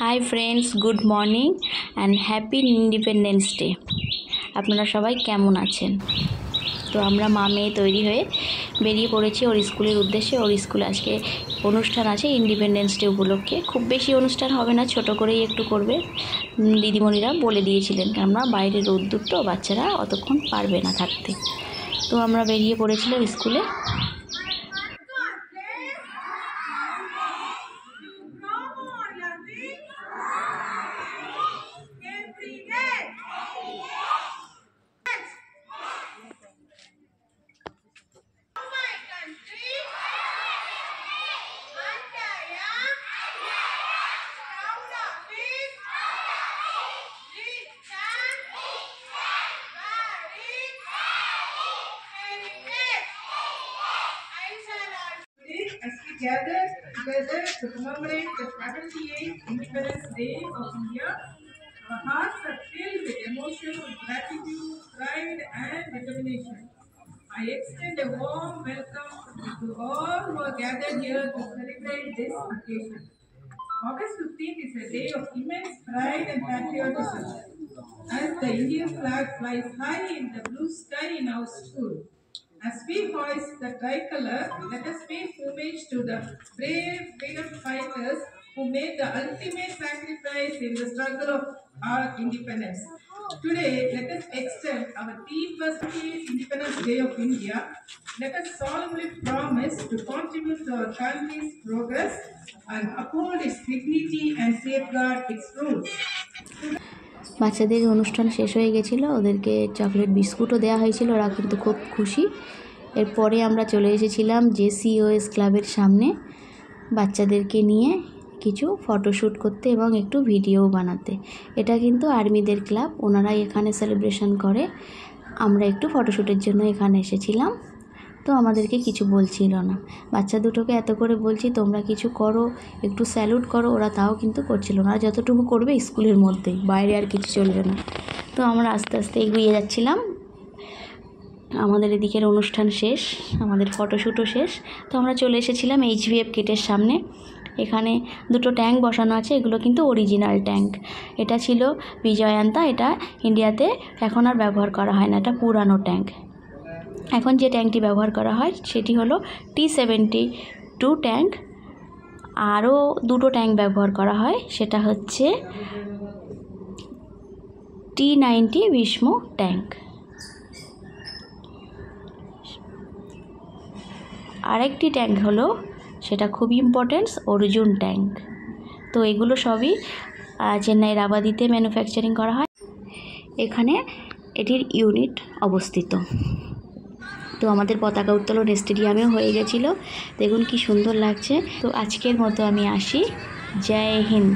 Hi friends, good morning and happy independence day. আপনারা সবাই কেমন আছেন? তো আমরা মা মেয়ে তৈরি হয়ে বেরিয়ে পড়েছি ওর স্কুলের উদ্দেশ্যে। ওর স্কুলে আজকে অনুষ্ঠান আছে ইন্ডিপেন্ডেন্স ডে উপলক্ষে। খুব বেশি অনুষ্ঠান হবে না, ছোট করেই একটু করবে। দিদিমণিরা বলে দিয়েছিলেন, কেননা বাইরে রোদ্দুর তো, বাচ্চারা অতক্ষণ পারবে না থাকতে। তো আমরা বেরিয়ে পড়েছিলাম স্কুলে। As we gather together to commemorate the 78th Independence Day of India, our hearts are filled with emotions of gratitude, pride, and determination. I extend a warm welcome to all who are gathered here to celebrate this occasion. August 15th is a day of immense pride and patriotism, as the Indian flag flies high in the blue sky in our school. As we hoist the tricolor, let us pay homage to the brave freedom fighters who made the ultimate sacrifice in the struggle of our independence. Today, let us extend our deepest Independence Day of India. Let us solemnly promise to contribute to our country's progress and uphold its dignity and safeguard its roots. বাচ্চাদের অনুষ্ঠান শেষ হয়ে গেছিলো, ওদেরকে chocolate বিস্কুটও দেওয়া হয়েছিল, ওরা কিন্তু খুব খুশি। এরপরে আমরা চলে এসেছিলাম JCOS ক্লাবের সামনে বাচ্চাদেরকে নিয়ে কিছু ফটোশ্যুট করতে এবং একটু ভিডিও বানাতে। এটা কিন্তু আর্মিদের ক্লাব, ওনারাই এখানে সেলিব্রেশন করে। আমরা একটু ফটোশ্যুটের জন্য এখানে এসেছিলাম। তো আমাদেরকে কিছু বলছিল না। বাচ্চা দুটোকে এত করে বলছি, তোমরা কিছু করো, একটু স্যালুট করো, ওরা তাও কিন্তু করছিল না। যতটুকু করবে স্কুলের মধ্যেই, বাইরে আর কিছু চলবে না। তো আমরা আস্তে আস্তে এগিয়ে যাচ্ছিলাম। আমাদের এদিকের অনুষ্ঠান শেষ, আমাদের ফটোশ্যুটও শেষ। তো আমরা চলে এসেছিলাম HVF গেটের সামনে। এখানে দুটো ট্যাঙ্ক বসানো আছে, এগুলো কিন্তু অরিজিনাল ট্যাঙ্ক। এটা ছিল বিজয়ান্তা, এটা ইন্ডিয়াতে এখন আর ব্যবহার করা হয় না, এটা পুরানো ট্যাঙ্ক। এখন যে ট্যাঙ্কটি ব্যবহার করা হয় সেটি হলো T72 ট্যাঙ্ক। আরও দুটো ট্যাঙ্ক ব্যবহার করা হয়, সেটা হচ্ছে T90 ভীষ্ম ট্যাঙ্ক। আরেকটি ট্যাঙ্ক হলো, সেটা খুব ইম্পর্টেন্ট, অর্জুন ট্যাঙ্ক। তো এগুলো সবই চেন্নাইয়ের আবাদিতে ম্যানুফ্যাকচারিং করা হয়। এখানে এটির ইউনিট অবস্থিত। তো আমাদের পতাকা উত্তোলন স্টেডিয়ামেও হয়ে গেছিলো। দেখুন কি সুন্দর লাগছে। তো আজকের মতো আমি আসি। জয় হিন্দ।